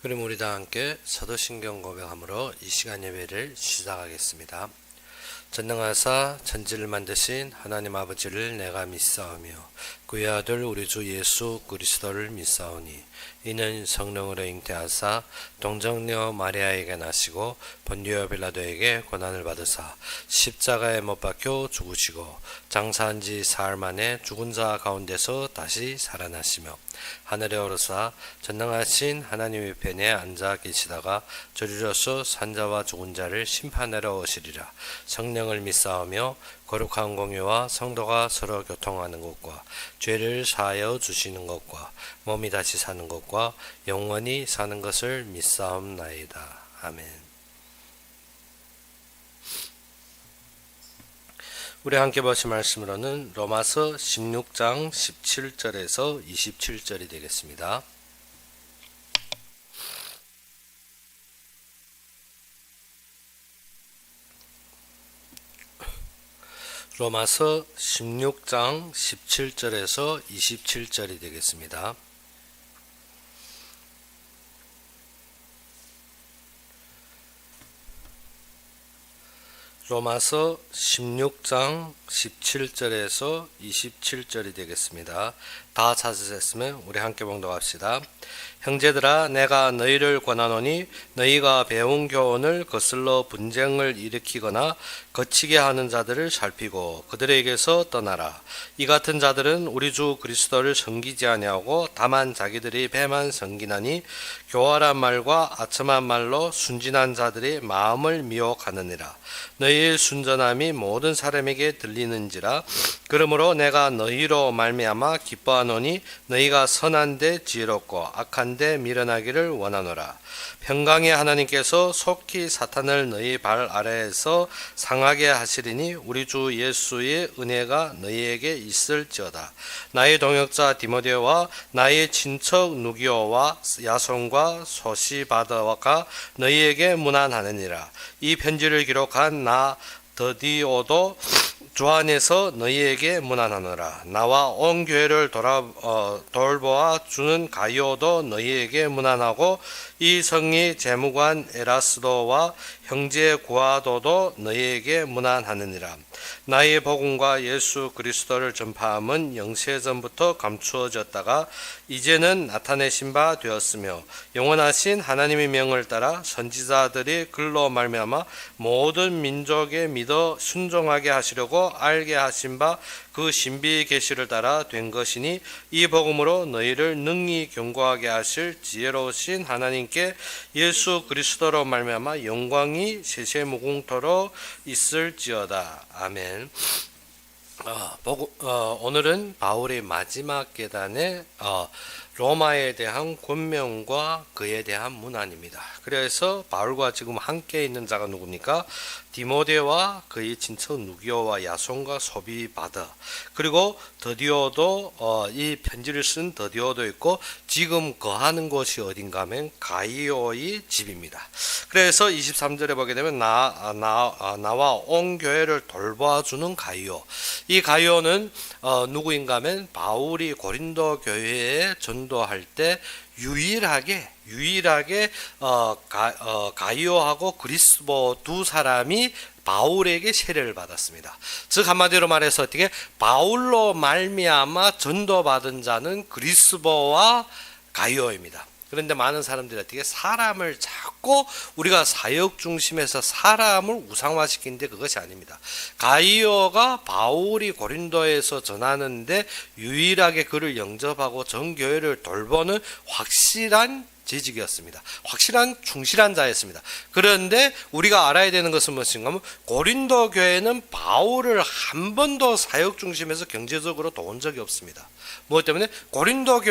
그럼 우리 다 함께 사도신경 고백함으로 이 시간 예배를 시작하겠습니다. 전능하사 천지를 만드신 하나님 아버지를 내가 믿사오며 그의 아들 우리 주 예수 그리스도를 믿사오니 이는 성령으로 잉태하사 동정녀 마리아에게 나시고 본디오 빌라도에게 고난을 받으사 십자가에 못 박혀 죽으시고 장사한 지 사흘 만에 죽은 자 가운데서 다시 살아나시며 하늘에 오르사 전능하신 하나님의 편에 앉아 계시다가 저리로서 산자와 죽은 자를 심판하러 오시리라. 성령을 믿사오며 거룩한 공유와 성도가 서로 교통하는 것과 죄를 사하여 주시는 것과 몸이 다시 사는 것과 영원히 사는 것을 믿사옵나이다. 아멘. 우리 함께 보신 말씀으로는 로마서 16장 17절에서 27절이 되겠습니다. 로마서 16장 17절에서 27절이 되겠습니다. 로마서 16장 17절에서 27절이 되겠습니다. 다 찾으셨으면 우리 함께 봉독합시다. 형제들아 내가 너희를 권하노니 너희가 배운 교훈을 거슬러 분쟁을 일으키거나 거치게 하는 자들을 살피고 그들에게서 떠나라. 이 같은 자들은 우리 주 그리스도를 섬기지 아니하고 다만 자기들이 배만 섬기나니 교활한 말과 아첨한 말로 순진한 자들의 마음을 미혹하느니라. 너희의 순전함이 모든 사람에게 들리는지라. 그러므로 내가 너희로 말미암아 기뻐하노니 너희가 선한데 지혜롭고 악한데 미련하기를 원하노라. 평강의 하나님께서 속히 사탄을 너희 발 아래에서 상하게 하시리니 우리 주 예수의 은혜가 너희에게 있을지어다. 나의 동역자 디모데와 나의 친척 누기오와 야손과 소시바더가 너희에게 문안하느니라. 이 편지를 기록한 나 더디오도 주 안에서 너희에게 문안하노라. 나와 온 교회를 돌보아 주는 가이오도 너희에게 문안하고 이 성의 재무관 에라스도와 형제 구아도도 너희에게 문안하느니라. 나의 복음과 예수 그리스도를 전파함은 영세전부터 감추어졌다가 이제는 나타내신 바 되었으며 영원하신 하나님의 명을 따라 선지자들이 글로 말미암아 모든 민족에 믿어 순종하게 하시려고 알게 하신 바 그 신비의 계시를 따라 된 것이니 이 복음으로 너희를 능히 견고하게 하실 지혜로우신 하나님께 예수 그리스도로 말미암아 영광이 세세무궁토록 있을지어다. 아멘. 오늘은 바울의 마지막 계단의 로마에 대한 권면과 그에 대한 문안입니다. 그래서 바울과 지금 함께 있는 자가 누굽니까? 디모데와 그의 친척 누기오와 야손과 소비바더, 그리고 더디오도 이 편지를 쓴 더디오도 있고 지금 거하는 곳이 어딘가 하면 가이오의 집입니다. 그래서 23절에 보게 되면 나와 온 교회를 돌봐주는 가이오. 이 가이오는 누구인가 하면 바울이 고린도 교회에 전도할 때 유일하게 가이오하고 그리스보 두 사람이 바울에게 세례를 받았습니다. 즉 한마디로 말해서 어떻게 바울로 말미암아 전도받은 자는 그리스보와 가이오입니다. 그런데 많은 사람들이 어떻게 사람을 자꾸 우리가 사역 중심에서 사람을 우상화시키는데 그것이 아닙니다. 가이오가 바울이 고린도에서 전하는데 유일하게 그를 영접하고 전교회를 돌보는 확실한 재직이었습니다. 확실한 충실한 자였습니다. 그런데 우리가 알아야 되는 것은 무엇인가 하면 고린도 교회는 바울을 한 번도 사역 중심에서 경제적으로 도운 적이 없습니다. 무엇 때문에? 고린도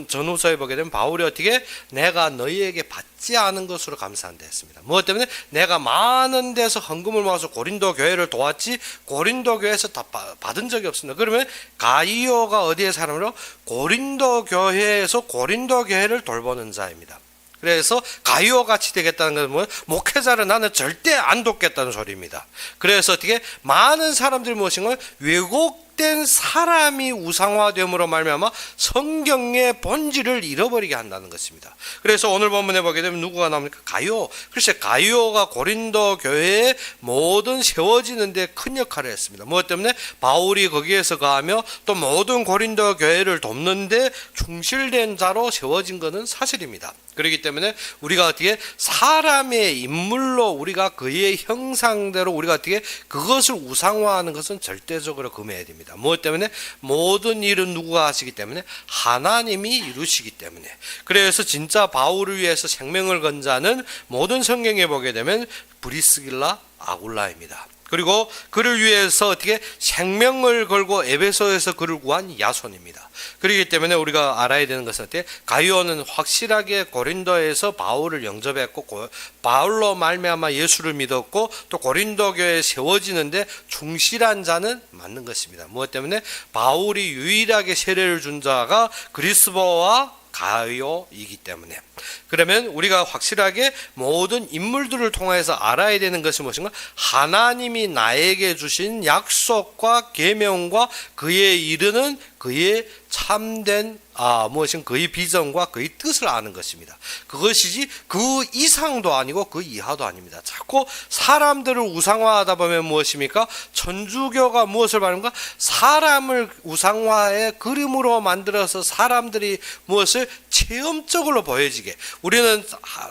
전후서에 보게 되면 바울이 어떻게 내가 너희에게 받지 않은 것으로 감사한다 했습니다. 무엇 때문에? 내가 많은 데서 헌금을 모아서 고린도 교회를 도왔지 고린도 교회에서 다 받은 적이 없습니다. 그러면 가이오가 어디의 사람으로? 고린도 교회에서 고린도 교회를 돌보는 자입니다. 그래서 가이오 같이 되겠다는 것은 뭐예요? 목회자를 나는 절대 안 돕겠다는 소리입니다. 그래서 어떻게 많은 사람들이 무엇인가 외국 잘못된 사람이 우상화됨으로 말미암아 성경의 본질을 잃어버리게 한다는 것입니다. 그래서 오늘 본문에 보게 되면 누구가 나옵니까? 가이오. 글쎄 가이오가 고린도 교회의 모든 세워지는 데 큰 역할을 했습니다. 무엇 때문에? 바울이 거기에서 가하며 또 모든 고린도 교회를 돕는데 충실된 자로 세워진 것은 사실입니다. 그렇기 때문에 우리가 어떻게 사람의 인물로 우리가 그의 형상대로 우리가 어떻게 그것을 우상화하는 것은 절대적으로 금해야 됩니다. 무엇 때문에? 모든 일은 누구가 하시기 때문에? 하나님이 이루시기 때문에. 그래서 진짜 바울을 위해서 생명을 건 자는 모든 성경에 보게 되면 브리스길라 아굴라입니다. 그리고 그를 위해서 어떻게 생명을 걸고 에베소에서 그를 구한 야손입니다. 그렇기 때문에 우리가 알아야 되는 것은 어떻게? 가이오는 확실하게 고린도에서 바울을 영접했고 바울로 말미암아 예수를 믿었고 또 고린도 교회에 세워지는데 충실한 자는 맞는 것입니다. 무엇 때문에? 바울이 유일하게 세례를 준 자가 그리스도와 가이오이기 때문에. 그러면 우리가 확실하게 모든 인물들을 통해서 알아야 되는 것이 무엇인가? 하나님이 나에게 주신 약속과 계명과 그에 이르는 그의 참된 무엇인 그의 비전과 그의 뜻을 아는 것입니다. 그것이지 그 이상도 아니고 그 이하도 아닙니다. 자꾸 사람들을 우상화하다 보면 무엇입니까? 천주교가 무엇을 말하는가? 사람을 우상화의 그림으로 만들어서 사람들이 무엇을 체험적으로 보여지게. 우리는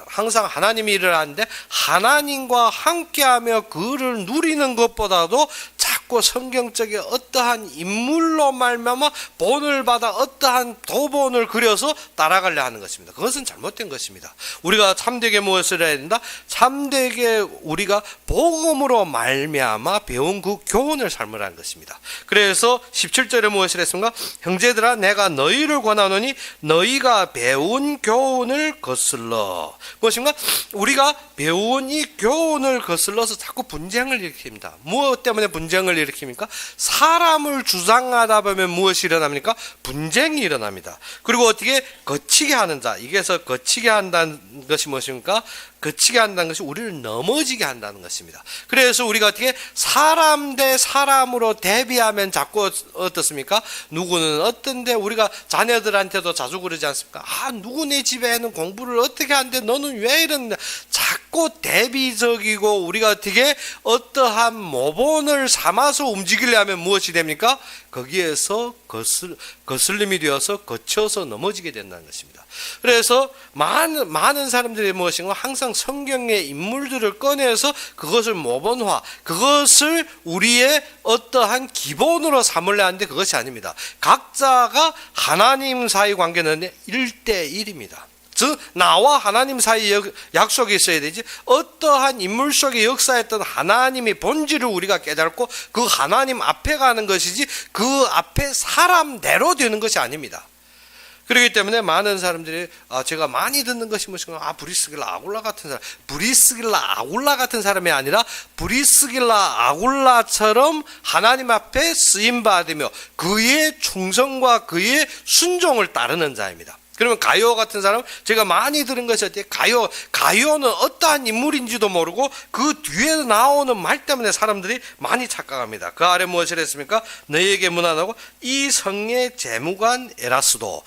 항상 하나님이 일을 하는데 하나님과 함께하며 그를 누리는 것보다도 자꾸 성경적인 어떠한 인물로 말미암아 본을 받아 어떠한 도본을 그려서 따라가려 하는 것입니다. 그것은 잘못된 것입니다. 우리가 참되게 무엇을 해야 된다? 참되게 우리가 복음으로 말미암아 배운 그 교훈을 삶으라는 것입니다. 그래서 17절에 무엇을 했습니까? 형제들아 내가 너희를 권하노니 너희가 배운 교훈을 거슬러. 무엇인가? 우리가 배운 이 교훈을 거슬러서 자꾸 분쟁을 일으킵니다. 무엇 때문에 분쟁을 일으킵니까? 사람을 주장하다 보면 무엇이 일어납니까? 분쟁이 일어납니다. 그리고 어떻게 거치게 하는 자, 이게서 거치게 한다는 것이 무엇입니까? 거치게 한다는 것이 우리를 넘어지게 한다는 것입니다. 그래서 우리가 어떻게 사람 대 사람으로 대비하면 자꾸 어떻습니까? 누구는 어떤데 우리가 자녀들한테도 자주 그러지 않습니까? 누구 내 집에는 공부를 어떻게 하는데 너는 왜 이러냐? 자꾸 대비적이고 우리가 어떻게 어떠한 모본을 삼아서 움직이려면 무엇이 됩니까? 거기에서 거슬림이 되어서 거쳐서 넘어지게 된다는 것입니다. 그래서 많은 사람들이 무엇인가 항상 성경의 인물들을 꺼내서 그것을 모본화, 그것을 우리의 어떠한 기본으로 삼으려 하는데 그것이 아닙니다. 각자가 하나님 사이 관계는 1대1입니다. 즉 나와 하나님 사이 약속이 있어야 되지 어떠한 인물 속에 역사했던 하나님의 본질을 우리가 깨닫고 그 하나님 앞에 가는 것이지 그 앞에 사람대로 되는 것이 아닙니다. 그렇기 때문에 많은 사람들이 제가 많이 듣는 것이 무엇인가? 브리스길라 아굴라 같은 사람. 브리스길라 아굴라 같은 사람이 아니라 브리스길라 아굴라처럼 하나님 앞에 쓰임받으며 그의 충성과 그의 순종을 따르는 자입니다. 그러면 가이오 같은 사람, 제가 많이 들은 것이 어때요? 가이오는 어떠한 인물인지도 모르고 그 뒤에 나오는 말 때문에 사람들이 많이 착각합니다. 그 아래 무엇을 했습니까? 너희에게 문안하고 이 성의 재무관 에라스도.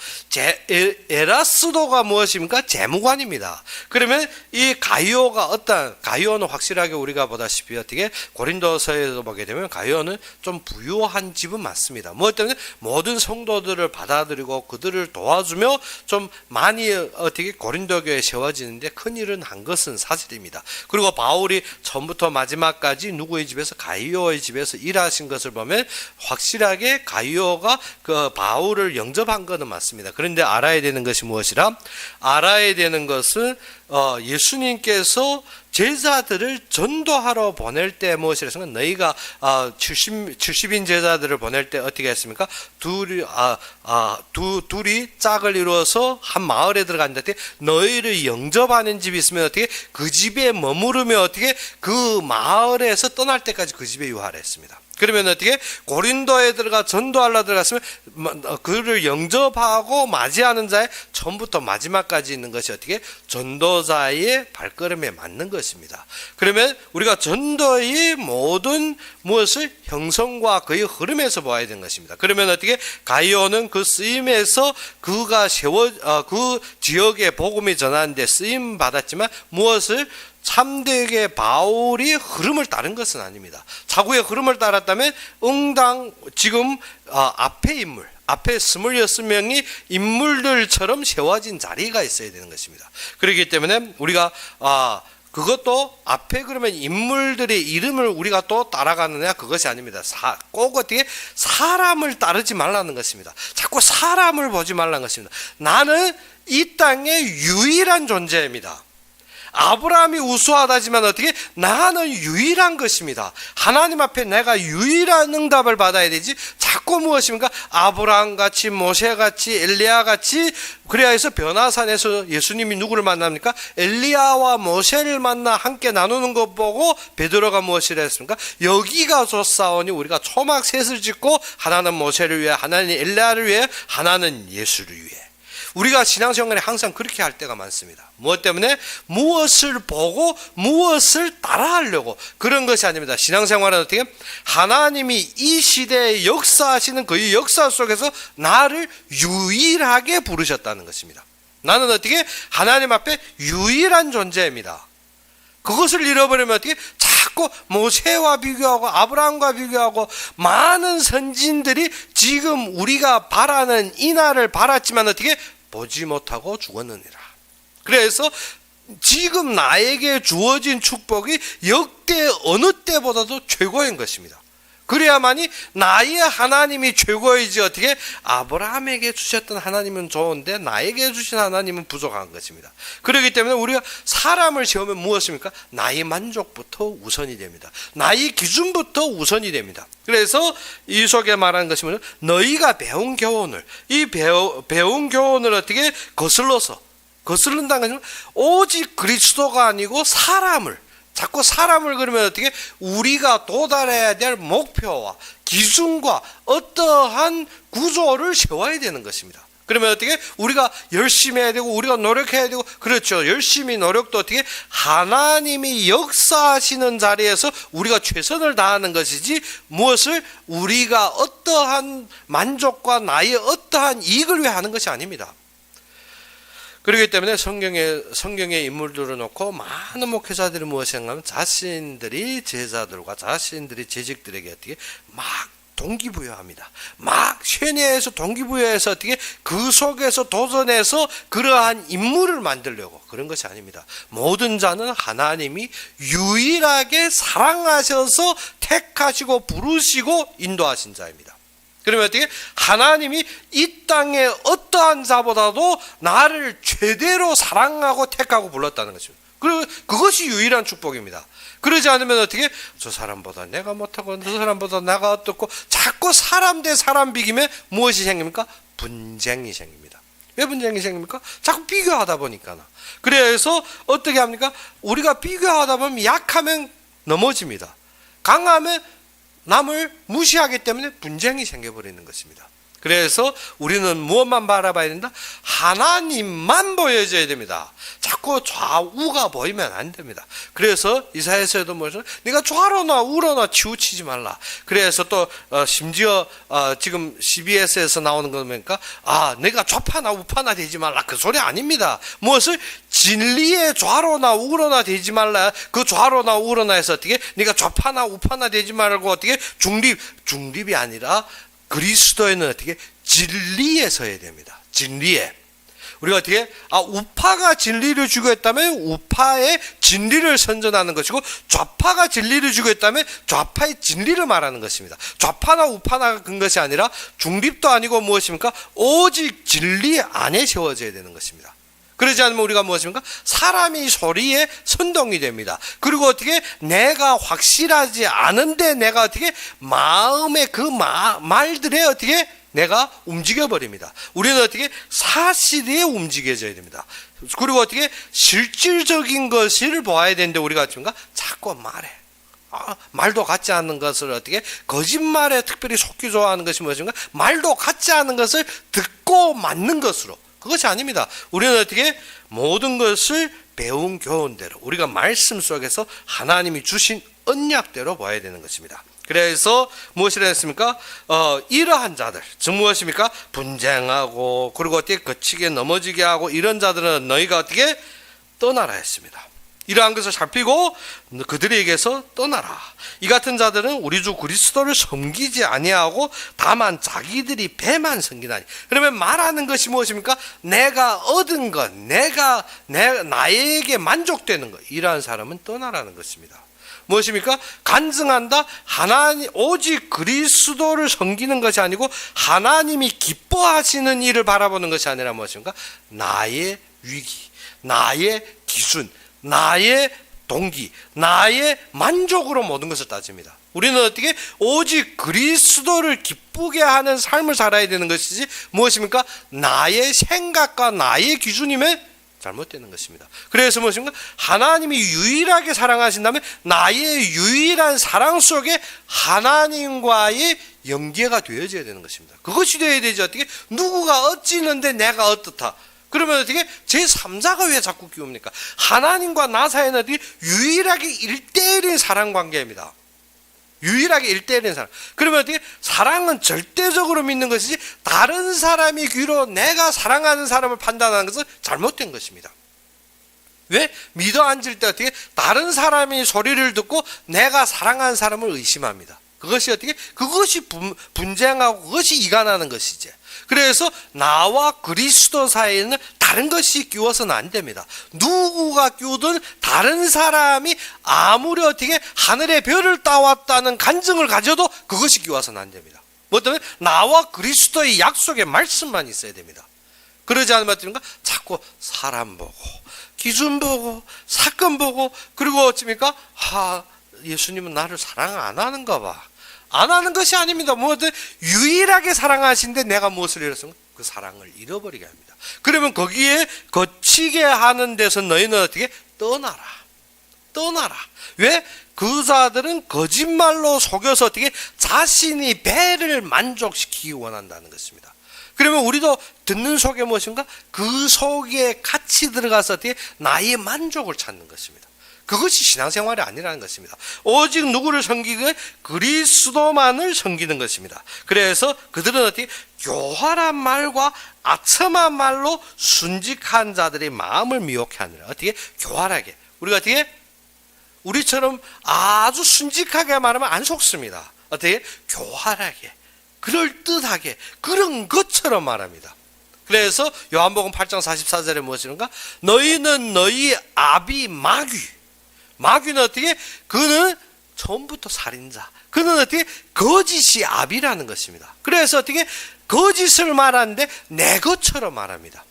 에라스도가 무엇입니까? 재무관입니다. 그러면 이 가이오는 확실하게 우리가 보다시피 어떻게 고린도서에서 보게 되면 가이오는 좀 부유한 집은 맞습니다. 무엇 때문에? 모든 성도들을 받아들이고 그들을 도와주며 좀 많이 어떻게 고린도 교회에 세워지는데 큰 일은 한 것은 사실입니다. 그리고 바울이 처음부터 마지막까지 누구의 집에서? 가이오의 집에서 일하신 것을 보면 확실하게 가이오가 그 바울을 영접한 것은 맞습니다. 그런데 알아야 되는 것이 무엇이라? 알아야 되는 것은 예수님께서 제자들을 전도하러 보낼 때 무엇이라 했습니까? 너희가 70인 제자들을 보낼 때 어떻게 했습니까? 둘이 짝을 이루어서 한 마을에 들어갔는데 너희를 영접하는 집이 있으면 어떻게 그 집에 머무르며 어떻게 그 마을에서 떠날 때까지 그 집에 유하라 했습니다. 그러면 어떻게 고린도에 들어가 전도하려 들어갔으면 그를 영접하고 맞이하는 자의 처음부터 마지막까지 있는 것이 어떻게 전도자의 발걸음에 맞는 것입니다. 그러면 우리가 전도의 모든 무엇을 형성과 그의 흐름에서 보아야 되는 것입니다. 그러면 어떻게 가이오는 그 쓰임에서 그가 그 지역에 복음이 전하는데 쓰임 받았지만 무엇을 참되게 바울이 흐름을 따른 것은 아닙니다. 자구의 흐름을 따랐다면 응당 지금 앞에 인물, 앞에 26명이 인물들처럼 세워진 자리가 있어야 되는 것입니다. 그렇기 때문에 우리가 그것도 앞에 그러면 인물들의 이름을 우리가 또 따라가느냐 그것이 아닙니다. 꼭 어떻게 사람을 따르지 말라는 것입니다. 자꾸 사람을 보지 말라는 것입니다. 나는 이 땅의 유일한 존재입니다. 아브라함이 우수하다지만 어떻게 나는 유일한 것입니다. 하나님 앞에 내가 유일한 응답을 받아야 되지 자꾸 무엇입니까? 아브라함같이 모세같이 엘리야같이 그래야 해서 변화산에서 예수님이 누구를 만납니까? 엘리야와 모세를 만나 함께 나누는 것 보고 베드로가 무엇이라 했습니까? 여기가 좋사오니 우리가 초막 셋을 짓고 하나는 모세를 위해 하나는 엘리야를 위해 하나는 예수를 위해 우리가 신앙생활에 항상 그렇게 할 때가 많습니다. 무엇 때문에? 무엇을 보고 무엇을 따라하려고 그런 것이 아닙니다. 신앙생활은 어떻게? 하나님이 이 시대에 역사하시는 그 역사 속에서 나를 유일하게 부르셨다는 것입니다. 나는 어떻게? 하나님 앞에 유일한 존재입니다. 그것을 잃어버리면 어떻게? 자꾸 모세와 비교하고 아브라함과 비교하고 많은 선진들이 지금 우리가 바라는 이 날을 바랐지만 어떻게? 보지 못하고 죽었느니라. 그래서 지금 나에게 주어진 축복이 역대 어느 때보다도 최고인 것입니다. 그래야만이 나의 하나님이 최고이지 어떻게 아브라함에게 주셨던 하나님은 좋은데 나에게 주신 하나님은 부족한 것입니다. 그렇기 때문에 우리가 사람을 세우면 무엇입니까? 나의 만족부터 우선이 됩니다. 나의 기준부터 우선이 됩니다. 그래서 이 속에 말하는 것이 뭐냐면 너희가 배운 교훈을 이 배운 교훈을 어떻게 거슬른다는 것은 오직 그리스도가 아니고 자꾸 사람을 그러면 어떻게 우리가 도달해야 될 목표와 기준과 어떠한 구조를 세워야 되는 것입니다. 그러면 어떻게 우리가 열심히 해야 되고 우리가 노력해야 되고 그렇죠. 열심히 노력도 어떻게 하나님이 역사하시는 자리에서 우리가 최선을 다하는 것이지 무엇을 우리가 어떠한 만족과 나의 어떠한 이익을 위해 하는 것이 아닙니다. 그렇기 때문에 성경의 인물들을 놓고 많은 목회자들이 무엇이 하냐면 자신들이 제자들과 자신들이 재직들에게 어떻게 막 동기부여합니다. 막 쇠뇌해서 동기부여해서 어떻게 그 속에서 도전해서 그러한 인물을 만들려고 그런 것이 아닙니다. 모든 자는 하나님이 유일하게 사랑하셔서 택하시고 부르시고 인도하신 자입니다. 그러면 어떻게 하나님이 이 땅의 어떠한 자보다도 나를 최대로 사랑하고 택하고 불렀다는 것입니다. 그리고 그것이 유일한 축복입니다. 그러지 않으면 어떻게 저 사람보다 내가 못하고 저 사람보다 내가 어떻고 자꾸 사람 대 사람 비기면 무엇이 생깁니까? 분쟁이 생깁니다. 왜 분쟁이 생깁니까? 자꾸 비교하다 보니까. 그래서 어떻게 합니까? 우리가 비교하다 보면 약하면 넘어집니다. 강하면 남을 무시하기 때문에 분쟁이 생겨버리는 것입니다. 그래서 우리는 무엇만 바라봐야 된다? 하나님만 보여줘야 됩니다. 자꾸 좌우가 보이면 안 됩니다. 그래서 이사야서에도 뭐죠? 네가 좌로나 우로나 치우치지 말라. 그래서 또 심지어 지금 CBS에서 나오는 거 보니까 내가 좌파나 우파나 되지 말라. 그 소리 아닙니다. 무엇을? 진리의 좌로나 우로나 되지 말라. 그 좌로나 우로나 해서 어떻게? 네가 좌파나 우파나 되지 말고 어떻게? 중립이 아니라 그리스도에는 어떻게? 진리에 서야 됩니다. 진리에. 우리가 어떻게? 우파가 진리를 주겠다면 우파의 진리를 선전하는 것이고 좌파가 진리를 주겠다면 좌파의 진리를 말하는 것입니다. 좌파나 우파나 그런 것이 아니라 중립도 아니고 무엇입니까? 오직 진리 안에 세워져야 되는 것입니다. 그러지 않으면 우리가 무엇입니까? 사람이 소리에 선동이 됩니다. 그리고 어떻게 내가 확실하지 않은데 내가 어떻게 마음의 그 말들에 어떻게 내가 움직여버립니다. 우리는 어떻게 사실에 움직여져야 됩니다. 그리고 어떻게 실질적인 것을 보아야 되는데 우리가 어떻게 자꾸 말해. 말도 같지 않는 것을 어떻게 거짓말에 특별히 속기 좋아하는 것이 무엇인가? 말도 같지 않은 것을 듣고 맞는 것으로. 그것이 아닙니다. 우리는 어떻게 모든 것을 배운 교훈대로 우리가 말씀 속에서 하나님이 주신 언약대로 봐야 되는 것입니다. 그래서 무엇이라 했습니까? 이러한 자들, 즉 무엇입니까? 분쟁하고 그리고 어떻게 거치게 넘어지게 하고 이런 자들은 너희가 어떻게 떠나라 했습니다. 이러한 것을 살피고 그들에게서 떠나라. 이 같은 자들은 우리 주 그리스도를 섬기지 아니하고 다만 자기들이 배만 섬기나니. 그러면 말하는 것이 무엇입니까? 내가 얻은 것, 나에게 만족되는 것. 이러한 사람은 떠나라는 것입니다. 무엇입니까? 간증한다. 하나님 오직 그리스도를 섬기는 것이 아니고 하나님이 기뻐하시는 일을 바라보는 것이 아니라 무엇입니까? 나의 위기, 나의 기준, 나의 동기, 나의 만족으로 모든 것을 따집니다. 우리는 어떻게 오직 그리스도를 기쁘게 하는 삶을 살아야 되는 것이지 무엇입니까? 나의 생각과 나의 기준이면 잘못되는 것입니다. 그래서 무엇인가? 하나님이 유일하게 사랑하신다면 나의 유일한 사랑 속에 하나님과의 연계가 되어져야 되는 것입니다. 그것이 되어야 되죠. 어떻게? 누구가 어찌는데 내가 어떻다. 그러면 어떻게? 제3자가 왜 자꾸 끼웁니까? 하나님과 나 사이는 어떻게? 유일하게 1대1인 사랑 관계입니다. 유일하게 1대1인 사랑. 그러면 어떻게? 사랑은 절대적으로 믿는 것이지 다른 사람이 귀로 내가 사랑하는 사람을 판단하는 것은 잘못된 것입니다. 왜? 믿어 앉을 때 어떻게? 다른 사람이 소리를 듣고 내가 사랑하는 사람을 의심합니다. 그것이 어떻게? 그것이 분쟁하고 그것이 이간하는 것이지. 그래서 나와 그리스도 사이에는 다른 것이 끼워서는 안 됩니다. 누구가 끼우든 다른 사람이 아무리 어떻게 하늘의 별을 따왔다는 간증을 가져도 그것이 끼워서는 안 됩니다. 뭐 때문에? 나와 그리스도의 약속의 말씀만 있어야 됩니다. 그러지 않으면 어떻습니까? 자꾸 사람 보고 기준 보고 사건 보고 그리고 어찌입니까? 예수님은 나를 사랑 안 하는가 봐. 안 하는 것이 아닙니다. 무엇을 유일하게 사랑하신데 내가 무엇을 잃었습니까? 그 사랑을 잃어버리게 합니다. 그러면 거기에 거치게 하는 데서 너희는 어떻게? 떠나라. 왜? 그 자들은 거짓말로 속여서 어떻게? 자신이 배를 만족시키기 원한다는 것입니다. 그러면 우리도 듣는 속에 무엇인가? 그 속에 같이 들어가서 어떻게? 나의 만족을 찾는 것입니다. 그것이 신앙생활이 아니라는 것입니다. 오직 누구를 섬기는? 그리스도만을 섬기는 것입니다. 그래서 그들은 어떻게? 교활한 말과 아첨한 말로 순직한 자들의 마음을 미혹해 하느라. 어떻게? 교활하게. 우리가 어떻게? 우리처럼 아주 순직하게 말하면 안 속습니다. 어떻게? 교활하게, 그럴듯하게, 그런 것처럼 말합니다. 그래서 요한복음 8장 44절에 무엇이는가? 너희는 너희 아비 마귀는 어떻게? 그는 처음부터 살인자. 그는 어떻게? 거짓이 아비라는 것입니다. 그래서 어떻게? 거짓을 말하는데 내 것처럼 말합니다.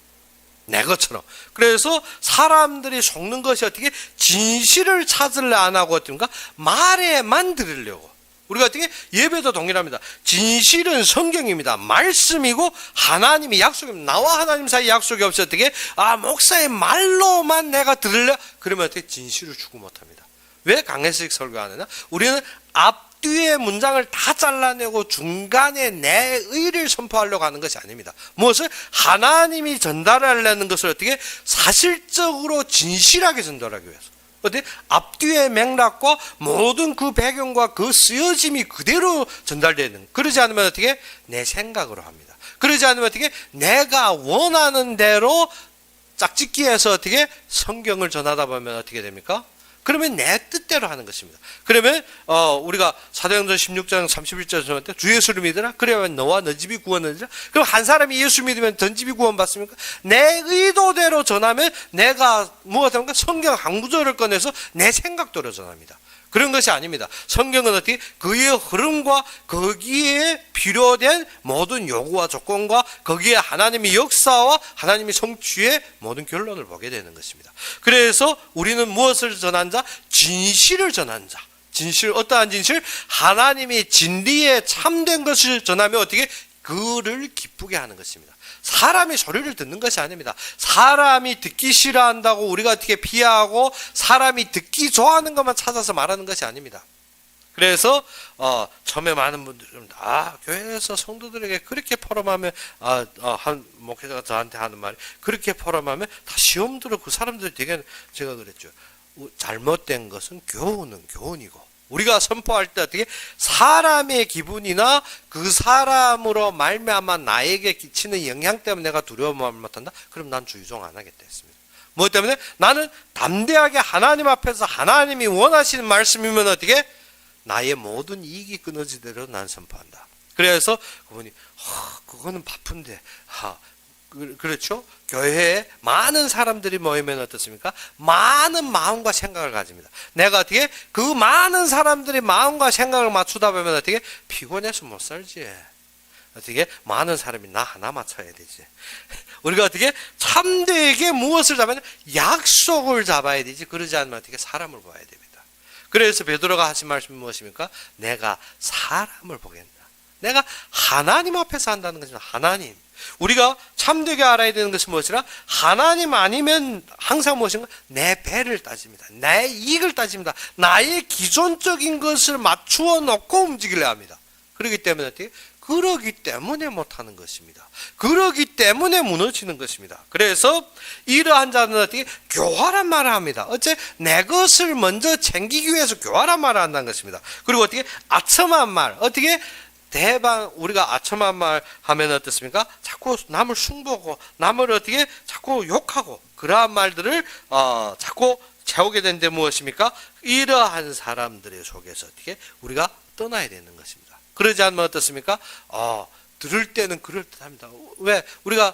내 것처럼. 그래서 사람들이 속는 것이 어떻게? 진실을 찾으려 안 하고 어떤가? 말에만 들으려고. 우리가 어떻게? 예배도 동일합니다. 진실은 성경입니다. 말씀이고 하나님이 약속입니다. 나와 하나님 사이 약속이 없이 어떻게? 목사의 말로만 내가 들으려? 그러면 어떻게? 진실을 추구 못합니다. 왜 강해식 설교하느냐? 우리는 앞뒤의 문장을 다 잘라내고 중간에 내 의를 선포하려고 하는 것이 아닙니다. 무엇을? 하나님이 전달하려는 것을 어떻게? 사실적으로 진실하게 전달하기 위해서. 어때? 앞뒤의 맥락과 모든 그 배경과 그 쓰여짐이 그대로 전달되는. 그러지 않으면 어떻게? 내 생각으로 합니다. 그러지 않으면 어떻게? 내가 원하는 대로 짝짓기해서 어떻게? 성경을 전하다 보면 어떻게 됩니까? 그러면 내 뜻대로 하는 것입니다. 그러면 우리가 사도행전 16장 31절 전할 때 주 예수를 믿으라. 그러면 너와 너 집이 구원을 얻으라. 그럼 한 사람이 예수 믿으면 전 집이 구원받습니까? 내 의도대로 전하면 내가 뭐가 됩니까? 성경 한 구절을 꺼내서 내 생각대로 전합니다. 그런 것이 아닙니다. 성경은 어떻게? 그의 흐름과 거기에 필요된 모든 요구와 조건과 거기에 하나님의 역사와 하나님의 성취의 모든 결론을 보게 되는 것입니다. 그래서 우리는 무엇을 전한 자? 진실을 전한 자. 진실, 어떠한 진실? 하나님의 진리에 참된 것을 전하면 어떻게? 그를 기쁘게 하는 것입니다. 사람의 소리를 듣는 것이 아닙니다. 사람이 듣기 싫어한다고 우리가 어떻게 피하고 사람이 듣기 좋아하는 것만 찾아서 말하는 것이 아닙니다. 그래서 처음에 많은 분들이 교회에서 성도들에게 그렇게 포럼하면 한 목회자가 저한테 하는 말이 그렇게 포럼하면 다 시험 들어 그 사람들이 되게 제가 그랬죠. 잘못된 것은 교훈은 교훈이고 우리가 선포할 때 어떻게 사람의 기분이나 그 사람으로 말미암아 나에게 끼치는 영향 때문에 내가 두려움을 못한다? 그럼 난 주의종 안 하겠다 했습니다. 뭐 때문에? 나는 담대하게 하나님 앞에서 하나님이 원하시는 말씀이면 어떻게? 나의 모든 이익이 끊어지대로 난 선포한다. 그래서 그분이 그거는 바쁜데 그렇죠? 교회에 많은 사람들이 모이면 어떻습니까? 많은 마음과 생각을 가집니다. 내가 어떻게 그 많은 사람들이 마음과 생각을 맞추다 보면 어떻게 피곤해서 못 살지. 어떻게 많은 사람이 나 하나 맞춰야 되지. 우리가 어떻게 참되게 무엇을 잡아야 돼? 약속을 잡아야 되지. 그러지 않으면 어떻게 사람을 봐야 됩니다. 그래서 베드로가 하신 말씀이 무엇입니까? 내가 사람을 보겠다. 내가 하나님 앞에서 한다는 것입니다. 하나님. 우리가 참되게 알아야 되는 것은 무엇이라? 하나님 아니면 항상 무엇인가? 내 배를 따집니다. 내 이익을 따집니다. 나의 기존적인 것을 맞추어 놓고 움직이려 합니다. 그렇기 때문에 어떻게? 그러기 때문에 못하는 것입니다. 그러기 때문에 무너지는 것입니다. 그래서 이러한 자는 어떻게? 교활한 말을 합니다. 어째? 내 것을 먼저 챙기기 위해서 교활한 말을 한다는 것입니다. 그리고 어떻게? 아첨한 말. 어떻게? 우리가 아첨한 말 하면 어떻습니까? 자꾸 남을 숭보고 남을 어떻게? 자꾸 욕하고 그러한 말들을 자꾸 채우게 되는데 무엇입니까? 이러한 사람들의 속에서 어떻게? 우리가 떠나야 되는 것입니다. 그러지 않으면 어떻습니까? 들을 때는 그럴듯합니다. 왜? 우리가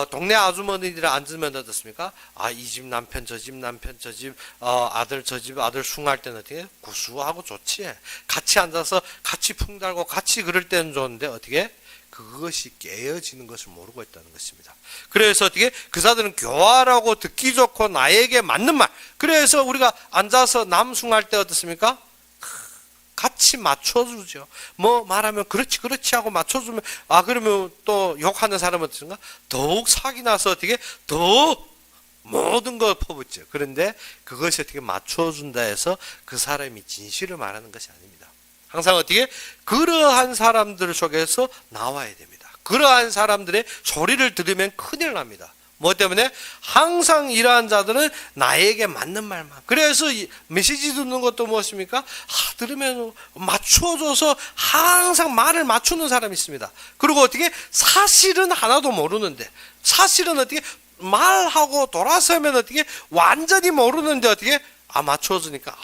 동네 아주머니들 앉으면 어떻습니까? 이 집 남편, 저 집 남편, 저 집 아들, 저 집 아들 숭할 때는 어떻게? 구수하고 좋지. 같이 앉아서 같이 풍달고 같이 그럴 때는 좋은데 어떻게? 그것이 깨어지는 것을 모르고 있다는 것입니다. 그래서 어떻게? 그 사람들은 교활하고 듣기 좋고 나에게 맞는 말. 그래서 우리가 앉아서 남 숭할 때 어떻습니까? 같이 맞춰주죠. 뭐 말하면 그렇지 하고 맞춰주면 그러면 또 욕하는 사람은 어떻습니까? 더욱 사기 나서 어떻게 더 모든 걸 퍼붓죠. 그런데 그것이 어떻게 맞춰준다 해서 그 사람이 진실을 말하는 것이 아닙니다. 항상 어떻게 그러한 사람들 속에서 나와야 됩니다. 그러한 사람들의 소리를 들으면 큰일 납니다. 뭐 때문에? 항상 이러한 자들은 나에게 맞는 말만. 그래서 이 메시지 듣는 것도 무엇입니까? 들으면 맞춰줘서 항상 말을 맞추는 사람이 있습니다. 그리고 어떻게? 사실은 하나도 모르는데, 사실은 어떻게? 말하고 돌아서면 어떻게? 완전히 모르는데 어떻게? 맞춰주니까,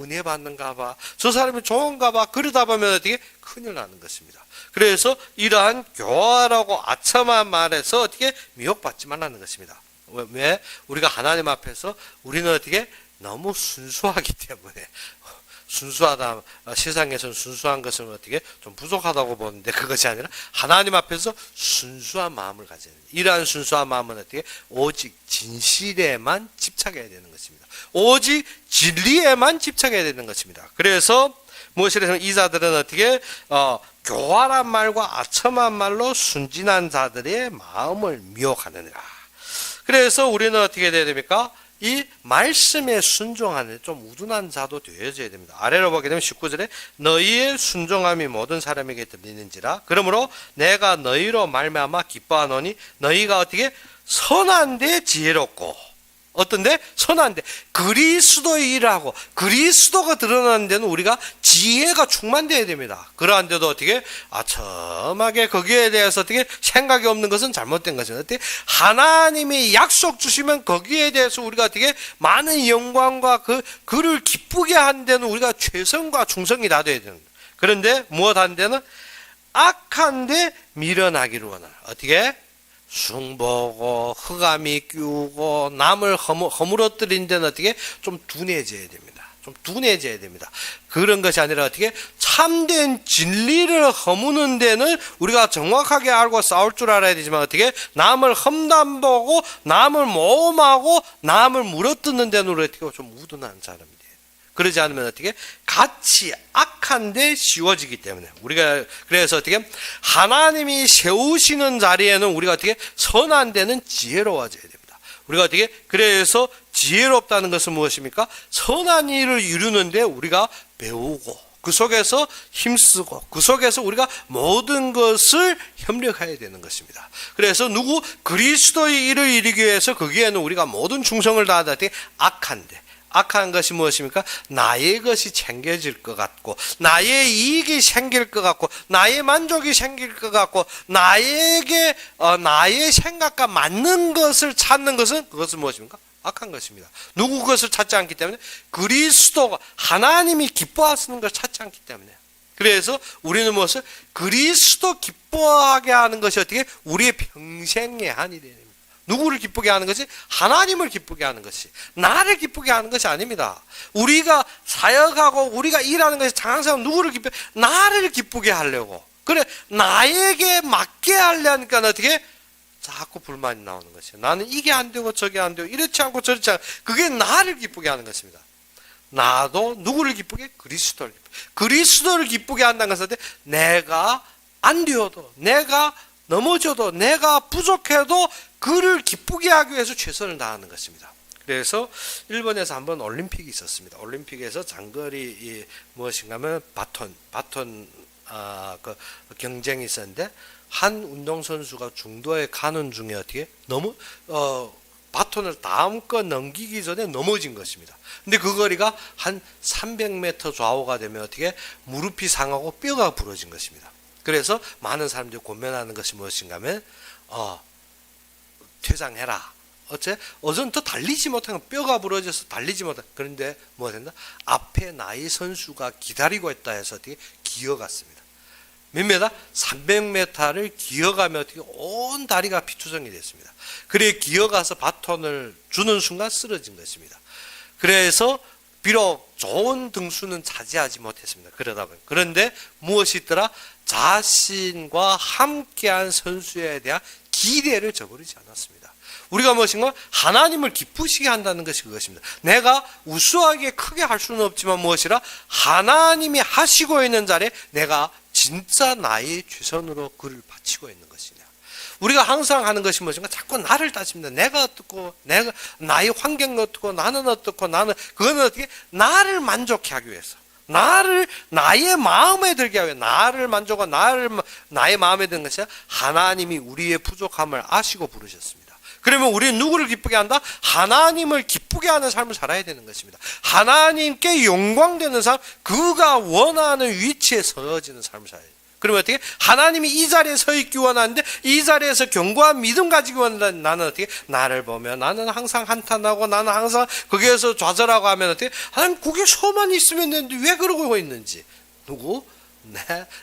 은혜 받는가 봐. 저 사람이 좋은가 봐. 그러다 보면 어떻게? 큰일 나는 것입니다. 그래서 이러한 교활하고 아첨한 말에서 어떻게 미혹받지 말라는 것입니다. 왜? 우리가 하나님 앞에서 우리는 어떻게 너무 순수하기 때문에 순수하다. 세상에서는 순수한 것은 어떻게 좀 부족하다고 보는데 그것이 아니라 하나님 앞에서 순수한 마음을 가져야 됩니다. 이러한 순수한 마음은 어떻게 오직 진실에만 집착해야 되는 것입니다. 오직 진리에만 집착해야 되는 것입니다. 그래서 무엇이라면 이 자들은 어떻게 교활한 말과 아첨한 말로 순진한 자들의 마음을 미혹하느니라. 그래서 우리는 어떻게 해야 됩니까? 이 말씀에 순종하는 좀 우둔한 자도 되어져야 됩니다. 아래로 보게 되면 19절에 너희의 순종함이 모든 사람에게 들리는지라. 그러므로 내가 너희로 말미암아 기뻐하노니 너희가 어떻게 선한데 지혜롭고 어떤데? 선한데 그리스도의 일을 하고 그리스도가 드러나는 데는 우리가 지혜가 충만되어야 됩니다. 그러한 데도 어떻게 아첨하게 거기에 대해서 어떻게 생각이 없는 것은 잘못된 것입니다. 어떻게 하나님이 약속 주시면 거기에 대해서 우리가 어떻게 많은 영광과 그를 기쁘게 한 데는 우리가 최선과 충성이 다 돼야 됩니다. 그런데 무엇 한 데는 악한데 미련하기를 원하는 어떻게 숭보고 흑암이 끼우고 남을 허물어뜨린 데는 어떻게 좀 둔해져야 됩니다. 좀 둔해져야 됩니다. 그런 것이 아니라 어떻게 참된 진리를 허무는 데는 우리가 정확하게 알고 싸울 줄 알아야 되지만 어떻게 남을 험담보고 남을 모험하고 남을 물어뜯는 데는 우리 어떻게 좀 우둔한 사람이 돼요. 그러지 않으면 어떻게 같이 악한데 씌워지기 때문에 우리가 그래서 어떻게 하나님이 세우시는 자리에는 우리가 어떻게 선한 데는 지혜로워져야 됩니다. 우리가 어떻게 그래서 지혜롭다는 것은 무엇입니까? 선한 일을 이루는데 우리가 배우고 그 속에서 힘쓰고 그 속에서 우리가 모든 것을 협력해야 되는 것입니다. 그래서 그리스도의 일을 이루기 위해서 거기에는 우리가 모든 충성을 다하되 악한 것이 무엇입니까? 나의 것이 챙겨질 것 같고 나의 이익이 생길 것 같고 나의 만족이 생길 것 같고 나에게 나의 생각과 맞는 것을 찾는 것은 그것은 무엇입니까? 악한 것입니다. 누구 그것을 찾지 않기 때문에 그리스도가 하나님이 기뻐하시는 것을 찾지 않기 때문에 그래서 우리는 무엇을 그리스도 기뻐하게 하는 것이 어떻게 우리의 평생의 한이 됩니다. 누구를 기쁘게 하는 것이 하나님을 기쁘게 하는 것이 나를 기쁘게 하는 것이 아닙니다. 우리가 사역하고 우리가 일하는 것이 항상 누구를 기쁘게 나를 기쁘게 하려고 그래 나에게 맞게 하려니까 어떻게 자꾸 불만이 나오는 것이에요. 나는 이게 안 되고 저게 안 되고 이렇지 않고 저렇지 않고 그게 나를 기쁘게 하는 것입니다. 나도 누구를 기쁘게? 그리스도를 기쁘게 한다는 것은 내가 안 되어도 내가 넘어져도 내가 부족해도 그를 기쁘게 하기 위해서 최선을 다하는 것입니다. 그래서 일본에서 한번 올림픽이 있었습니다. 올림픽에서 장거리 무엇인가 하면 바톤 그 경쟁이 있었는데 한 운동선수가 중도에 가는 중에 어떻게 바톤을 다음 거 넘기기 전에 넘어진 것입니다. 근데 그 거리가 한 300m 좌우가 되면 어떻게 무릎이 상하고 뼈가 부러진 것입니다. 그래서 많은 사람들이 고민하는 것이 무엇인가 하면 퇴장해라. 어제는 더 달리지 못한 뼈가 부러져서 달리지 못한 그런데 뭐가 된다? 앞에 나의 선수가 기다리고 있다 해서 어떻게 기어갔습니다. 몇 메다? 300m를 기어가며 어떻게 온 다리가 피투성이 됐습니다. 그래 기어가서 바톤을 주는 순간 쓰러진 것입니다. 그래서 비록 좋은 등수는 차지하지 못했습니다. 그런데 무엇이 있더라? 자신과 함께한 선수에 대한 기대를 저버리지 않았습니다. 우리가 무엇인가? 하나님을 기쁘시게 한다는 것이 그것입니다. 내가 우수하게 크게 할 수는 없지만 무엇이라? 하나님이 하시고 있는 자리에 내가 진짜 나의 최선으로 그를 바치고 있는 것이냐. 우리가 항상 하는 것이 무엇인가? 자꾸 나를 따집니다. 내가 어떻고, 나의 환경이 어떻고, 나는 어떻고, 그거는 어떻게? 나를 만족해 하기 위해서. 나의 마음에 들게 하기 위해 나를 만족하고, 나의 마음에 드는 것이 하나님이 우리의 부족함을 아시고 부르셨습니다. 그러면 우리는 누구를 기쁘게 한다? 하나님을 기쁘게 하는 삶을 살아야 되는 것입니다. 하나님께 영광되는 삶, 그가 원하는 위치에 서지는 삶을 살아야 돼요. 그러면 어떻게? 하나님이 이 자리에 서 있기 원하는데 이 자리에서 견고한 믿음 가지기 원하는데 나는 어떻게? 나를 보면 나는 항상 한탄하고 나는 항상 거기에서 좌절하고 하면 어떻게? 하나님 거기에 서만 있으면 되는데 왜 그러고 있는지.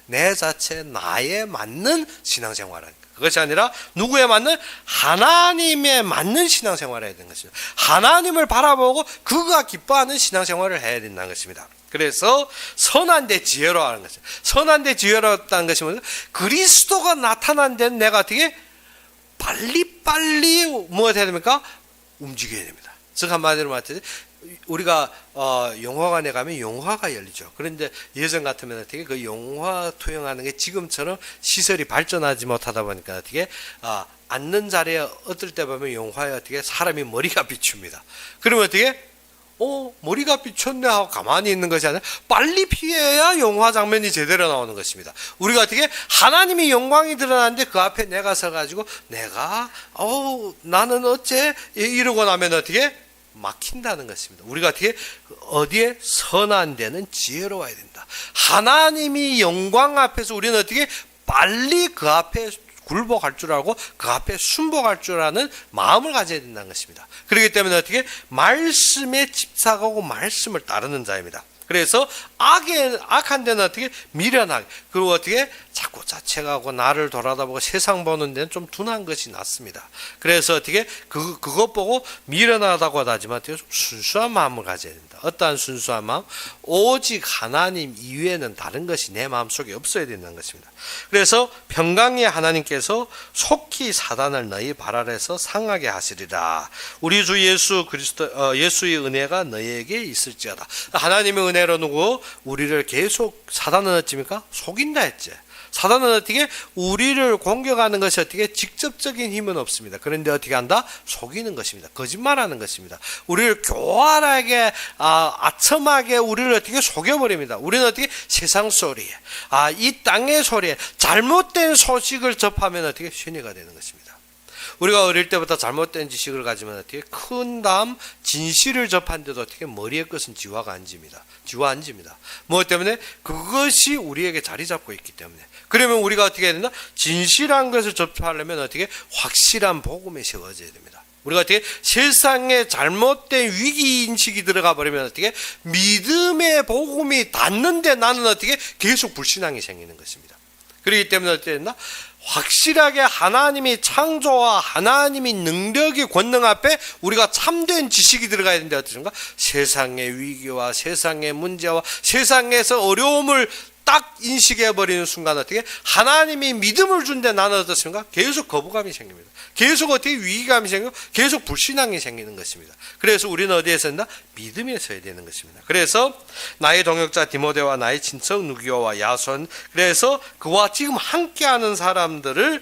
내 자체 나에 맞는 신앙생활을 그것이 아니라 누구에 맞는? 하나님에 맞는 신앙생활을 해야 되는 것입니다. 하나님을 바라보고 그가 기뻐하는 신앙생활을 해야 된다는 것입니다. 그래서 선한데 지혜로워하는 것이죠. 선한데 지혜로웠다는 것이 뭐죠? 그리스도가 나타난 데는 내가 어떻게 빨리 뭐가 해야 됩니까? 움직여야 됩니다. 즉 한마디로 말하면 우리가 영화관에 가면 영화가 열리죠. 그런데 예전 같으면 어떻게 그 영화 투영하는 게 지금처럼 시설이 발전하지 못하다 보니까 어떻게 앉는 자리에 어떨 때 보면 영화에 어떻게 사람이 머리가 비춥니다. 그러면 어떻게 머리가 비쳤네 하고 가만히 있는 것이 아니라 빨리 피해야 영화 장면이 제대로 나오는 것입니다. 우리가 어떻게 하나님이 영광이 드러나는데 그 앞에 내가 서가지고 나는 어째 이러고 나면 어떻게 막힌다는 것입니다. 우리가 어디에 선한 데는 지혜로워야 된다. 하나님이 영광 앞에서 우리는 어떻게 빨리 그 앞에 굴복할 줄 알고 그 앞에 순복할 줄 아는 마음을 가져야 된다는 것입니다. 그렇기 때문에 어떻게 말씀에 집착하고 말씀을 따르는 자입니다. 그래서 악한 데는 어떻게 미련하게 그리고 어떻게 자꾸 자책하고 나를 돌아다보고 세상 보는 데는 좀 둔한 것이 낫습니다. 그래서 어떻게 그것 보고 미련하다고 하지만 어떻게 순수한 마음을 가져야 된다. 어떠한 순수한 마음? 오직 하나님 이외에는 다른 것이 내 마음속에 없어야 된다는 것입니다. 그래서 평강의 하나님께서 속히 사단을 너희 발 아래서 상하게 하시리라. 우리 주 예수 그리스도 예수의 은혜가 너희에게 있을지어다. 하나님의 은혜로 누구 우리를 계속 사단은 어찌입니까? 속인다 했지. 사단은 어떻게 우리를 공격하는 것이 어떻게 직접적인 힘은 없습니다. 그런데 어떻게 한다? 속이는 것입니다. 거짓말하는 것입니다. 우리를 교활하게 아첨하게 우리를 어떻게 속여버립니다. 우리는 어떻게 세상 소리에 이 땅의 소리에 잘못된 소식을 접하면 어떻게 쇠뇌가 되는 것입니다. 우리가 어릴 때부터 잘못된 지식을 가지면 어떻게 큰 다음 진실을 접한데도 어떻게 머리의 끝은 지화가 앉습니다. 지화 앉습니다. 뭐 때문에? 그것이 우리에게 자리 잡고 있기 때문에. 그러면 우리가 어떻게 해야 되나? 진실한 것을 접하려면 어떻게? 확실한 복음에 세워져야 됩니다. 우리가 어떻게 세상에 잘못된 위기인식이 들어가 버리면 어떻게? 믿음의 복음이 닿는데 나는 어떻게? 계속 불신앙이 생기는 것입니다. 그렇기 때문에 어떻게 했나? 확실하게 하나님이 창조와 하나님이 능력이 권능 앞에 우리가 참된 지식이 들어가야 되는데 어떠신가? 세상의 위기와 세상의 문제와 세상에서 어려움을 딱 인식해버리는 순간 어떻게? 하나님이 믿음을 준데 나는 어떻습니까? 계속 거부감이 생깁니다. 계속 어떻게 위기감이 생기고 계속 불신앙이 생기는 것입니다. 그래서 우리는 어디에 서야 믿음에 서야 되는 것입니다. 그래서 나의 동역자 디모데와 나의 친척 누기오와 야손, 그래서 그와 지금 함께하는 사람들을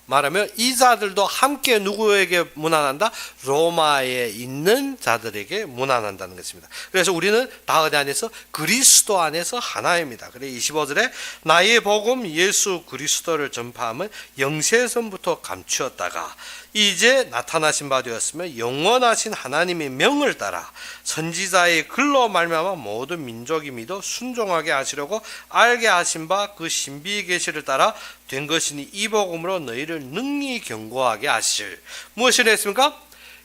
말하면 이 자들도 함께 누구에게 문안한다? 로마에 있는 자들에게 문안한다는 것입니다. 그래서 우리는 다 어디 안에서? 그리스도 안에서 하나입니다. 그래 25절에 나의 복음 예수 그리스도를 전파함은 영세전부터 감추었다가 이제 나타나신 바 되었으며 영원하신 하나님의 명을 따라 선지자의 글로 말미암아 모든 민족이 믿어 순종하게 하시려고 알게 하신 바 그 신비의 계시를 따라 된 것이니 이 복음으로 너희를 능히 견고하게 하실. 무엇을 했습니까?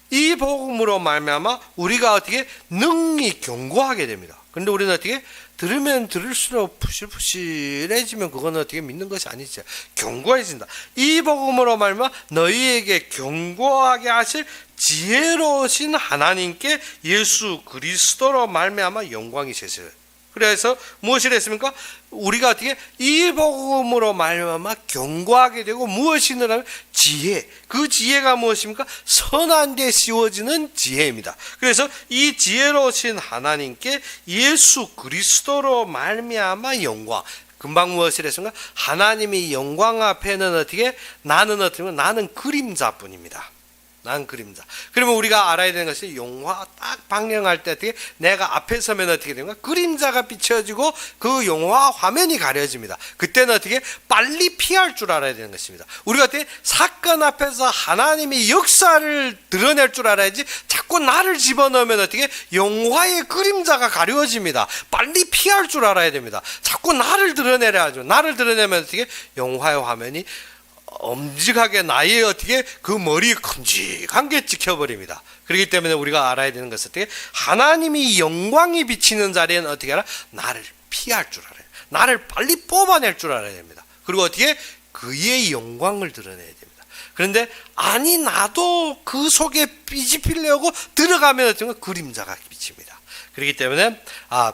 이 복음으로 말미암아 우리가 어떻게 능히 견고하게 됩니다. 그런데 우리는 어떻게 들으면 들을수록 푸실푸실해지면 그건 어떻게 믿는 것이 아니죠. 견고해진다. 이 복음으로 말미암아 너희에게 견고하게 하실 지혜로우신 하나님께 예수 그리스도로 말미암아 영광이 세세요. 그래서 무엇을 했습니까? 우리가 어떻게 이 복음으로 말미암아 견고하게 되고 무엇이 늘어나면 지혜. 그 지혜가 무엇입니까? 선한 데 씌워지는 지혜입니다. 그래서 이 지혜로우신 하나님께 예수 그리스도로 말미암아 영광. 금방 무엇을 했습니까? 하나님이 영광 앞에는 어떻게? 나는 그림자뿐입니다. 난 그림자. 그러면 우리가 알아야 되는 것이 용화 딱 방영할 때 어떻게 내가 앞에 서면 어떻게 되는가? 그림자가 비춰지고 그 용화 화면이 가려집니다. 그때는 어떻게 빨리 피할 줄 알아야 되는 것입니다. 우리가 어떻게 사건 앞에서 하나님의 역사를 드러낼 줄 알아야지 자꾸 나를 집어넣으면 어떻게 용화의 그림자가 가려집니다. 빨리 피할 줄 알아야 됩니다. 자꾸 나를 드러내려 하죠. 나를 드러내면 어떻게 용화의 화면이 엄직하게 나의 어떻게 그 머리에 큼직한 게 찍혀버립니다. 그렇기 때문에 우리가 알아야 되는 것은 어떻게 하나님이 영광이 비치는 자리에는 어떻게 하라? 나를 피할 줄 알아요. 나를 빨리 뽑아낼 줄 알아야 됩니다. 그리고 어떻게 그의 영광을 드러내야 됩니다. 그런데 아니 나도 그 속에 삐집히려고 들어가면 어떤 그림자가 비칩니다. 그렇기 때문에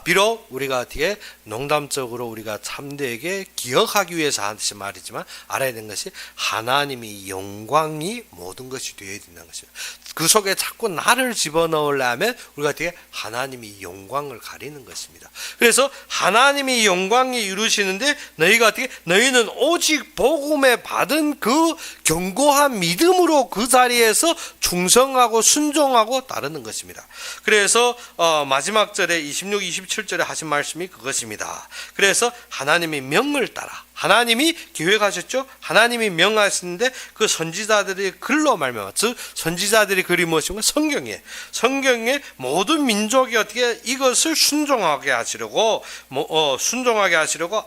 비록 우리가 어떻게 농담적으로 우리가 참되게 기억하기 위해서 하듯이 말이지만 알아야 되는 것이 하나님의 영광이 모든 것이 되어야 된다는 것입니다. 그 속에 자꾸 나를 집어넣으려면 우리가 어떻게 하나님의 영광을 가리는 것입니다. 그래서 하나님의 영광이 이루시는데 너희가 어떻게 너희는 오직 복음에 받은 그 견고한 믿음으로 그 자리에서 충성하고 순종하고 따르는 것입니다. 그래서 마지막 절에 26, 27절에 하신 말씀이 그것입니다. 그래서 하나님의 명을 따라 하나님이 계획하셨죠. 하나님이 명하시는데 그 선지자들의 글로 말미암아 즉 선지자들의 글이 무엇인가? 성경에 모든 민족이 어떻게 이것을 순종하게 하시려고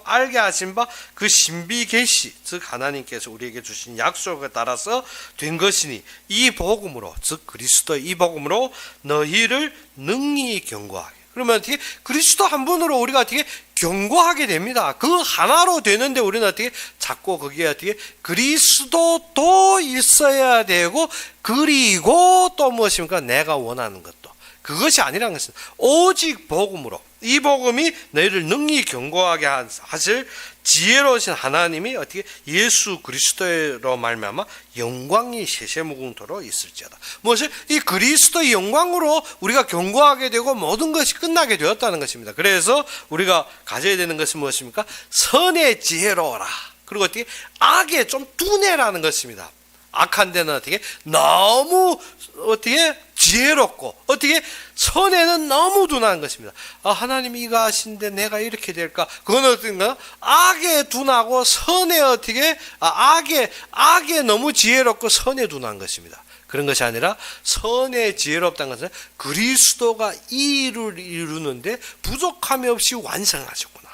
알게 하신 바 그 신비 계시 즉 하나님께서 우리에게 주신 약속에 따라서 된 것이니 이 복음으로 즉 그리스도의 이 복음으로 너희를 능히 견고하게. 그러면 어떻게 그리스도 한 분으로 우리가 어떻게 견고하게 됩니다. 그 하나로 되는데 우리는 어떻게 자꾸 거기에 어떻게 그리스도도 있어야 되고 그리고 또 무엇입니까? 내가 원하는 것도 그것이 아니라는 것은 오직 복음으로 이 복음이 너희를 능히 견고하게 하실 지혜로우신 하나님이 어떻게 예수 그리스도로 말미암아 영광이 세세무궁토로 있을지어다. 무엇을? 이 그리스도의 영광으로 우리가 견고하게 되고 모든 것이 끝나게 되었다는 것입니다. 그래서 우리가 가져야 되는 것은 무엇입니까? 선의 지혜로워라. 그리고 어떻게? 악에 좀 둔해라는 것입니다. 악한 데는 어떻게? 너무 어떻게? 지혜롭고 어떻게? 선에는 너무 둔한 것입니다. 하나님이 이거 하신데 내가 이렇게 될까? 그건 어떤가? 악에 둔하고 선에 어떻게? 악에 너무 지혜롭고 선에 둔한 것입니다. 그런 것이 아니라 선에 지혜롭다는 것은 그리스도가 이 일을 이루는데 부족함이 없이 완성하셨구나.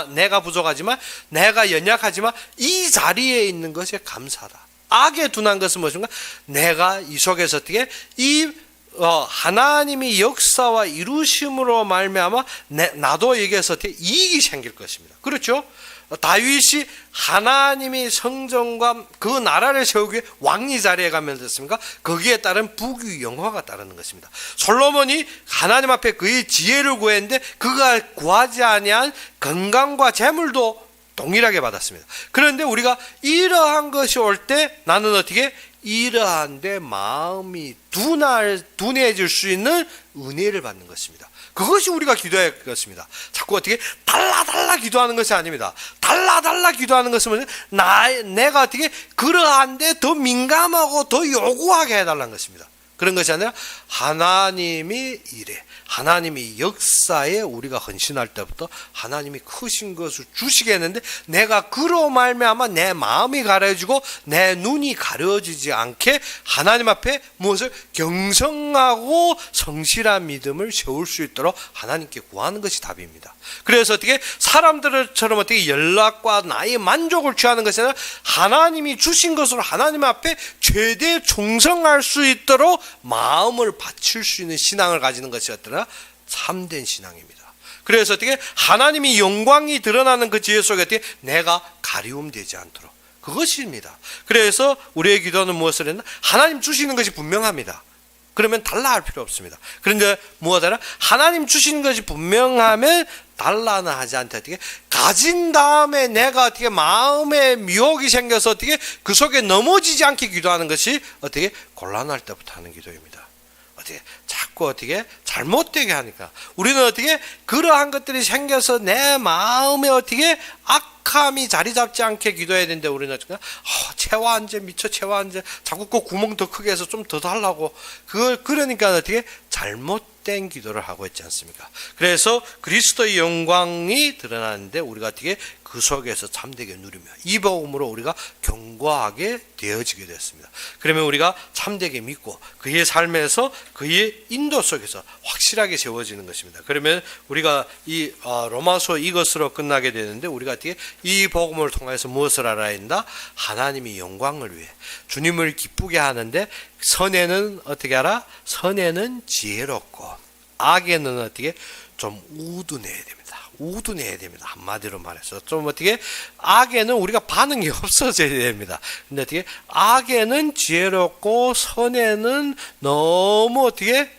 내가 부족하지만 내가 연약하지만 이 자리에 있는 것에 감사하다. 악에 둔한 것은 무엇인가? 내가 이 속에서 어떻게 하나님이 역사와 이루심으로 말미암아 나도 여기에서 어떻게 이익이 생길 것입니다. 그렇죠? 다윗이 하나님이 성전과 그 나라를 세우기 위해 왕이 자리에 가면 됐습니까? 거기에 따른 부귀 영화가 따르는 것입니다. 솔로몬이 하나님 앞에 그의 지혜를 구했는데 그가 구하지 아니한 건강과 재물도 동일하게 받았습니다. 그런데 우리가 이러한 것이 올 때 나는 어떻게? 이러한데 마음이 둔해질 수 있는 은혜를 받는 것입니다. 그것이 우리가 기도해야 할 것입니다. 자꾸 어떻게 달라 기도하는 것이 아닙니다. 달라 기도하는 것은 내가 어떻게 그러한데 더 민감하고 더 요구하게 해달라는 것입니다. 그런 것이 아니라 하나님이 이래. 하나님이 역사에 우리가 헌신할 때부터 하나님이 크신 것을 주시겠는데 내가 그로 말미암아 내 마음이 가려지고 내 눈이 가려지지 않게 하나님 앞에 무엇을 경성하고 성실한 믿음을 세울 수 있도록 하나님께 구하는 것이 답입니다. 그래서 어떻게 사람들처럼 어떻게 연락과 나의 만족을 취하는 것이 아니라 하나님이 주신 것으로 하나님 앞에 최대 충성할 수 있도록 마음을 바칠 수 있는 신앙을 가지는 것이 어떠나 참된 신앙입니다. 그래서 어떻게 하나님이 영광이 드러나는 그 지혜 속에 어떻게 내가 가리움되지 않도록 그것입니다. 그래서 우리의 기도는 무엇을 했나? 하나님 주시는 것이 분명합니다. 그러면 달라 할 필요 없습니다. 그런데 무엇하라? 하나님 주시는 것이 분명하면 달라는 하지 않되 어떻게 가진 다음에 내가 어떻게 마음에 미혹이 생겨서 어떻게 그 속에 넘어지지 않게 기도하는 것이 어떻게 곤란할 때부터 하는 기도입니다. 어떻게 자꾸 어떻게 잘못되게 하니까 우리는 어떻게 그러한 것들이 생겨서 내 마음에 어떻게 악함이 자리 잡지 않게 기도해야 되는데 우리는 어떻게 채화한제 미쳐 채화한제 자꾸 그 구멍 더 크게 해서 좀 더 달라고 그러니까 어떻게 잘못된 기도를 하고 있지 않습니까? 그래서 그리스도의 영광이 드러나는데 우리가 어떻게 그 속에서 참되게 누리며 이 복음으로 우리가 견고하게 되어지게 됐습니다. 그러면 우리가 참되게 믿고 그의 삶에서 그의 인도 속에서 확실하게 세워지는 것입니다. 그러면 우리가 이 로마서 이것으로 끝나게 되는데 우리가 어떻게 이 복음을 통해서 무엇을 알아야 한다? 하나님이 영광을 위해 주님을 기쁘게 하는데 선에는 어떻게 알아? 선에는 지혜롭고 악에는 어떻게 좀 우둔해야 됩니다. 우둔해야 됩니다. 한마디로 말해서 좀 어떻게 악에는 우리가 반응이 없어져야 됩니다. 근데 어떻게 악에는 지혜롭고 선에는 너무 어떻게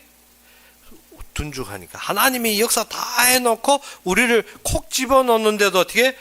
둔죽하니까 하나님이 역사 다 해놓고 우리를 콕 집어넣는데도 어떻게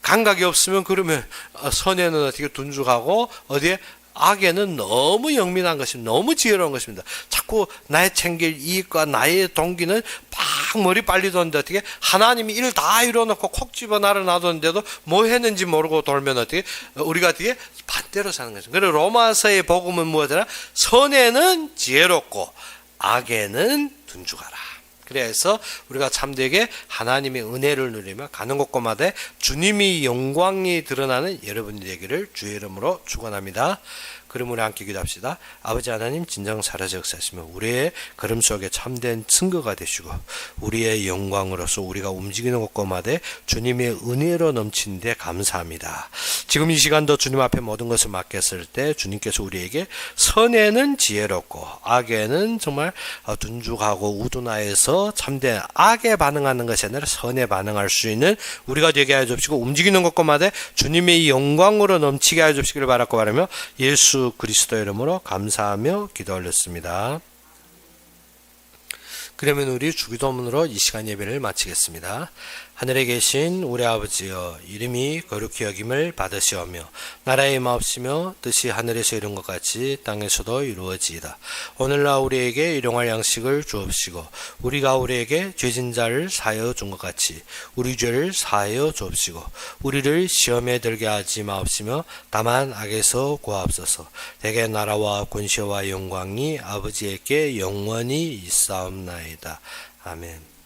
감각이 없으면 그러면 선에는 어떻게 둔죽하고 어디에 악에는 너무 영민한 것입니다. 너무 지혜로운 것입니다. 자꾸 나의 챙길 이익과 나의 동기는 막 머리 빨리 도는데 어떻게 하나님이 일 다 이뤄놓고 콕 집어 날아 놔뒀는데도 뭐 했는지 모르고 돌면 어떻게 우리가 어떻게 반대로 사는 것입니다. 그래서 로마서의 복음은 무엇이라? 선에는 지혜롭고 악에는 둔죽하라. 그래서 우리가 참되게 하나님의 은혜를 누리며 가는 곳곳마다 주님의 영광이 드러나는 여러분이 되기를 주의 이름으로 축원합니다. 그럼 우리 함께 기도합시다. 아버지 하나님 진정 살아서 역사하시며 우리의 걸음 속에 참된 증거가 되시고 우리의 영광으로서 우리가 움직이는 곳곳마다 주님의 은혜로 넘치는데 감사합니다. 지금 이 시간도 주님 앞에 모든 것을 맡겼을 때 주님께서 우리에게 선에는 지혜롭고 악에는 정말 둔죽하고 우둔하여서 참된 악에 반응하는 것이 아니라 선에 반응할 수 있는 우리가 되게 하여 주시고 움직이는 곳곳마다 주님의 영광으로 넘치게 하여 주시기를 바라고 바라며 예수 그리스도 이름으로 감사하며 기도 올렸습니다. 그러면 우리 주기도문으로 이 시간 예배를 마치겠습니다. 하늘에 계신 우리 아버지여, 이름이 거룩히 여김을 받으시오며 나라의 마옵시며 뜻이 하늘에서 이룬 것 같이 땅에서도 이루어지이다. 오늘날 우리에게 일용할 양식을 주옵시고 우리가 우리에게 죄진 자를 사하여 준 것 같이 우리 죄를 사하여 주옵시고 우리를 시험에 들게 하지 마옵시며 다만 악에서 구하옵소서. 대개 나라와 권세와 영광이 아버지에게 영원히 있사옵나이다. 아멘.